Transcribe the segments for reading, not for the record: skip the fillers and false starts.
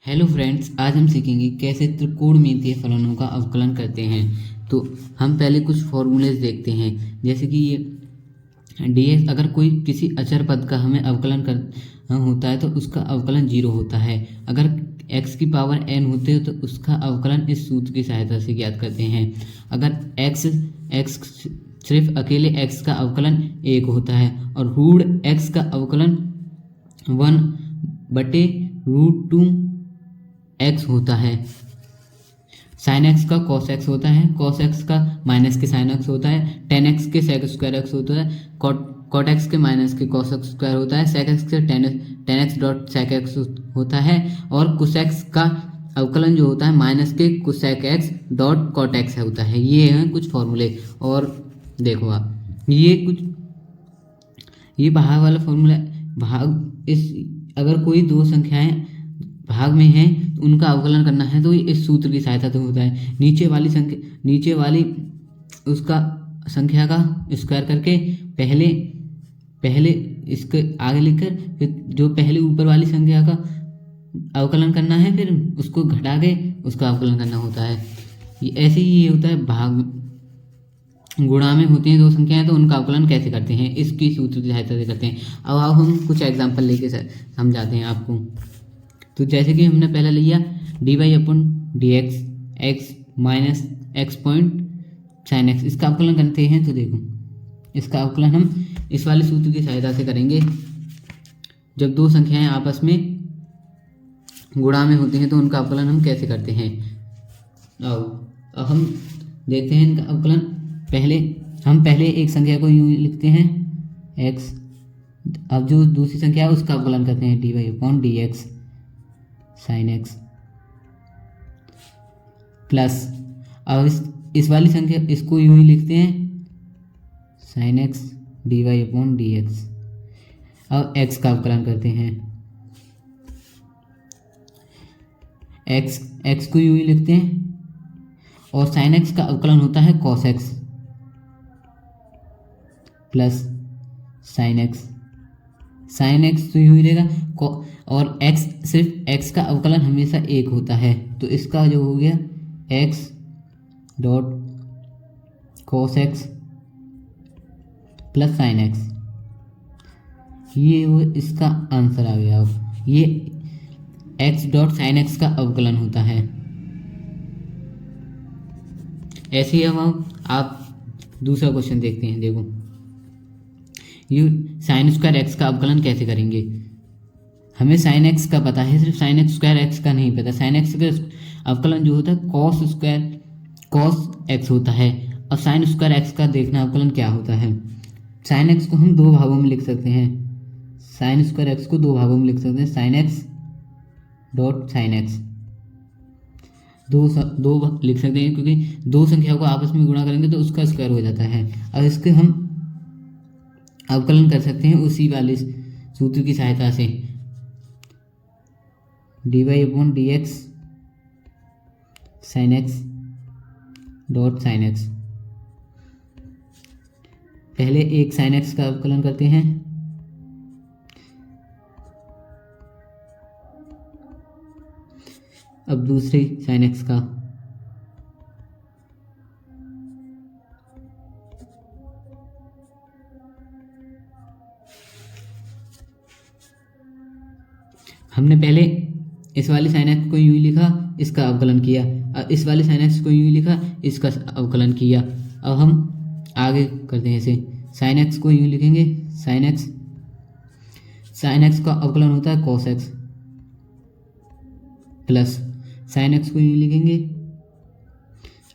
Hello friends, आज हम सीखेंगे कैसे त्रिकोणमितीय फलनों का अवकलन करते हैं। तो हम पहले कुछ फॉर्मूलेज देखते हैं, जैसे कि ये dx अगर कोई किसी अचर पद का हमें अवकलन कर होता है तो उसका अवकलन 0 होता है। अगर x की पावर n होते हो तो उसका अवकलन इस सूत्र की सहायता से ज्ञात करते हैं। अगर x सिर्फ अकेले x का अवकलन 1 होता है और रूट x का अवकलन 1/√2 x होता है। साइन एक्स का कॉस एक्स होता है, कॉस एक्स का माइनस के साइन एक्स होता है, टेन एक्स के सेक स्क्वायर एक्स होता है, कॉट एक्स के माइनस के कॉस एक्स स्क्वायर होता है, सेक एक्स के tan x dot sec x होता है, और कुस एक्स का अवकलन जो होता है माइनस के cosec x dot cot x होता है। ये हैं कुछ फॉर्मूले। और देखो आप ये भाग वाला फॉर्मूला भाग इस अगर कोई दो संख्याएं भाग में हैं तो उनका अवकलन करना है तो इस सूत्र की सहायता से होता है। नीचे वाली उसका संख्या का स्क्वायर करके पहले इसके आगे लिखकर फिर जो पहले ऊपर वाली संख्या का अवकलन करना है, फिर उसको घटा के उसका अवकलन करना होता है। ऐसे ही ये होता है। भाग गुणा में होती हैं दो संख्याएं तो उनका अवकलन कैसे करते हैं, इसकी सूत्र की सहायता से करते हैं। अब हम कुछ एग्जाम्पल लेके समझाते हैं आपको। तो जैसे कि हमने पहला लिया dy/dx x minus x point sine x, इसका अवकलन करते हैं। तो देखो इसका अवकलन हम इस वाले सूत्र की सहायता से करेंगे। जब दो संख्याएं आपस में गुणा में होती हैं तो उनका अवकलन हम कैसे करते हैं। अब हम देखते हैं इनका अवकलन। हम पहले एक संख्या को यूँ लिखते हैं x, अब जो दूसरी संख्या है उसका अवकलन करते हैं dy/dx साइन एक्स प्लस, अब इस वाली संख्या इसको यूं ही लिखते हैं साइन एक्स dy/dx। अब x का अवकलन करते हैं, x को यूं ही लिखते हैं और साइन एक्स का अवकलन होता है cos x plus sine x तो यूं ही रहेगा। और x सिर्फ x का अवकलन हमेशा 1 होता है तो इसका जो हो गया x dot cos x plus sine x, ये वो इसका आंसर आ गया। अब ये x डॉट साइन एक्स का अवकलन होता है। ऐसे ही अब आप दूसरा क्वेश्चन देखते हैं। देखो ये साइन स्क्वायर एक्स का अवकलन कैसे करेंगे। हमें साइन एक्स का पता है, सिर्फ साइन एक्स स्क्वायर एक्स का नहीं पता। साइन एक्स का अवकलन जो होता है कॉस एक्स होता है। अब साइन स्क्वायर एक्स का देखना अवकलन क्या होता है। साइन एक्स को हम दो भागों में लिख सकते हैं, साइन स्क्वायर एक्स को दो भागों में लिख सकते हैं, sign x dot sine x. दो लिख सकते हैं क्योंकि दो संख्याओं को आपस में गुणा करेंगे तो उसका स्क्वायर हो जाता है। अब इसके हम अवकलन कर सकते हैं उसी वाले सूत्र की सहायता से dy/dx sign x dot sine x. पहले एक साइन एक्स का अवकलन करते हैं, अब दूसरे साइन एक्स का। हमने पहले इस वाले साइन एक्स को यूं ही लिखा, इसका अवकलन किया। अब इस वाले साइन एक्स को यूं ही लिखा, इसका अवकलन किया। अब हम आगे करते हैं इसे। साइन एक्स को यूं लिखेंगे, साइन एक्स का अवकलन होता है cos x plus sine x को यूं लिखेंगे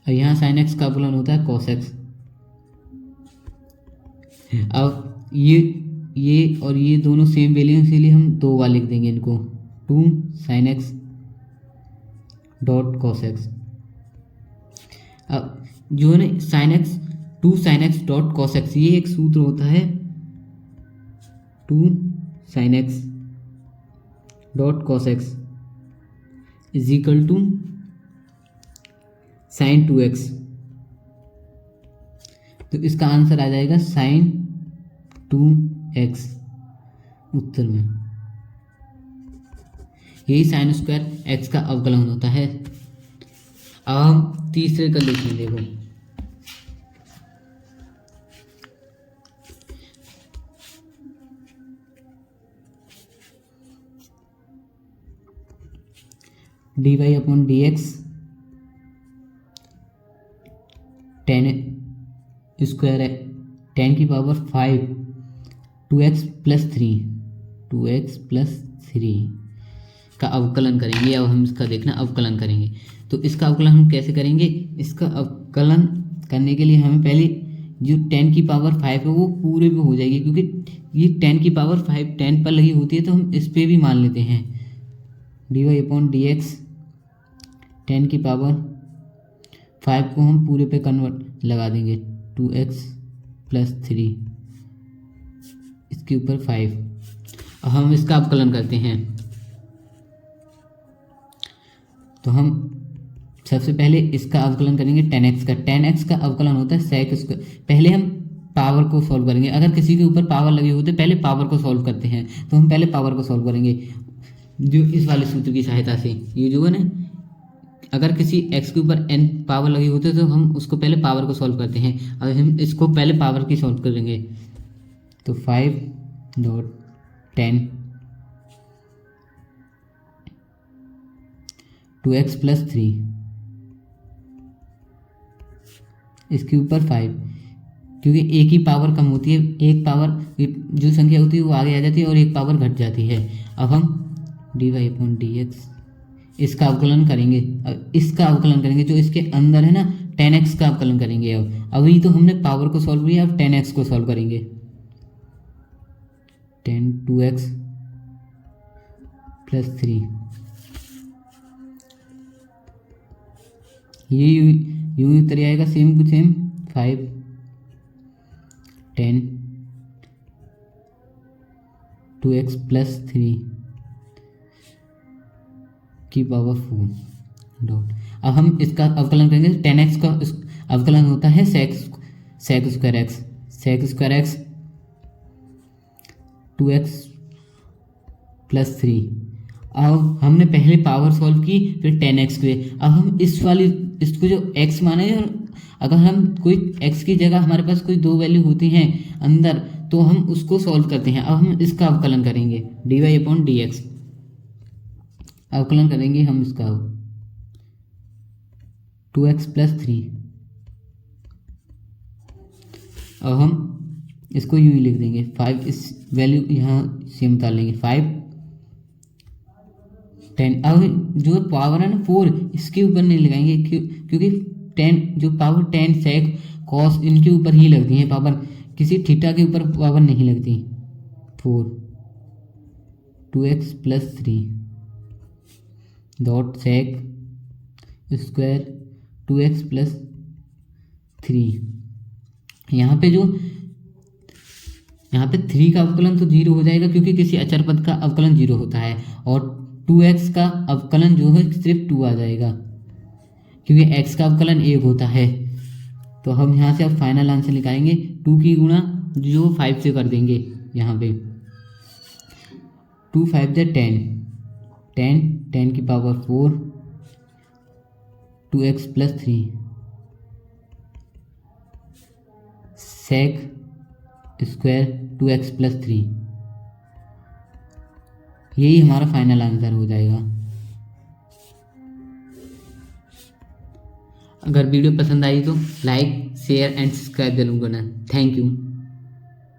और यहाँ साइन एक्स का अवकलन होता है कॉस एक्स। अब ये और ये दोनों सेम वैल्यू हैं, इसीलिए हम दो बार लिख देंगे इनको, 2 sine x dot cos x. अब जो है ना 2 sine x dot cos x, ये एक सूत्र होता है 2 sine x dot cos x is equal to sine 2x। तो इसका आंसर आ जाएगा साइन 2x उत्तर में। यही साइन स्क्वायर एक्स का अवकलन होता है। अब हम तीसरे का लिखें, देखो d y upon d x tan square 10⁵ 2x plus three का अवकलन करेंगे। अब हम इसका देखना अवकलन करेंगे, तो इसका अवकलन हम कैसे करेंगे? इसका अवकलन करने के लिए हमें पहले जो 10⁵ है वो पूरे पे हो जाएगी, क्योंकि ये 10⁵ 10 पर लगी होती है, तो हम इस पे भी मान लेते हैं। D y upon d x 10⁵ को हम पूरे पे कन्वर्ट लगा देंगे, 2x प्लस 3 इसके ऊपर 5। अब हम इसका अवकलन करते हैं, तो हम सबसे पहले इसका अवकलन करेंगे 10x का। 10x का अवकलन होता है सेक स्क्वायर। पहले हम पावर को सॉल्व करेंगे, अगर किसी के ऊपर पावर लगी होती है पहले पावर को सॉल्व करते हैं, तो हम पहले पावर को सॉल्व करेंगे जो इस वाले सूत्र की सहायता से। ये जो है ना, अगर किसी x के ऊपर n पावर लगी होती है तो हम उसको पहले पावर को सॉल्व करते हैं। अब हम इसको पहले पावर की सॉल्व करेंगे, तो 5.10 2x प्लस 3 इसके ऊपर 5, क्योंकि एक ही पावर कम होती है, एक पावर जो संख्या होती है वो आगे आ जाती है और एक पावर घट जाती है। अब हम d y upon d x इसका अवकलन करेंगे। अब इसका अवकलन करेंगे जो इसके अंदर है ना, 10x का अवकलन करेंगे। अब अभी तो हमने पावर को सॉल्व किया, अब 10x को सॉल्व करेंगे। 2x प्लस 3 ये यूं ही उतर आएगा, same to same 5 10 2x plus 3 की पावर 4 डॉट। अब हम इसका अवकलन करेंगे, 10x का अवकलन होता है sec square x 2x plus 3। अब हमने पहले पावर सॉल्व की, फिर 10x के। अब हम इसको जो x माने, अगर हम कोई x की जगह हमारे पास कोई दो वैल्यू होती हैं अंदर, तो हम उसको सॉल्व करते हैं। अब हम इसका अवकलन करेंगे, d y upon d x अवकलन करेंगे हम इसका 2x प्लस 3। अब हम इसको यूं ही लिख देंगे 5, इस वैल्यू यहाँ से निकाल लेंगे 5 10। अब जो पावर है ना 4 इसके ऊपर नहीं लगाएंगे, क्योंकि 10 जो पावर 10 सेक कॉस इनके ऊपर ही लगती है पावर, किसी थीटा के ऊपर पावर नहीं लगती। 4 2x plus 3 dot sec square 2x plus 3। यहाँ पे 3 का अवकलन तो 0 हो जाएगा, क्योंकि किसी अचर पद का अवकलन 0 होता है, और 2x का अवकलन जो है सिर्फ 2 आ जाएगा, क्योंकि x का अवकलन 1 होता है। तो हम यहाँ से अब फाइनल आंसर निकालेंगे, 2 की गुणा जो 5 से कर देंगे, यहाँ पे 2 5 10 की power 4 2x plus 3 sec square 2x plus 3। यही हमारा फाइनल आंसर हो जाएगा। अगर वीडियो पसंद आई तो लाइक शेयर एंड सब्सक्राइब जरूर करना। Thank you.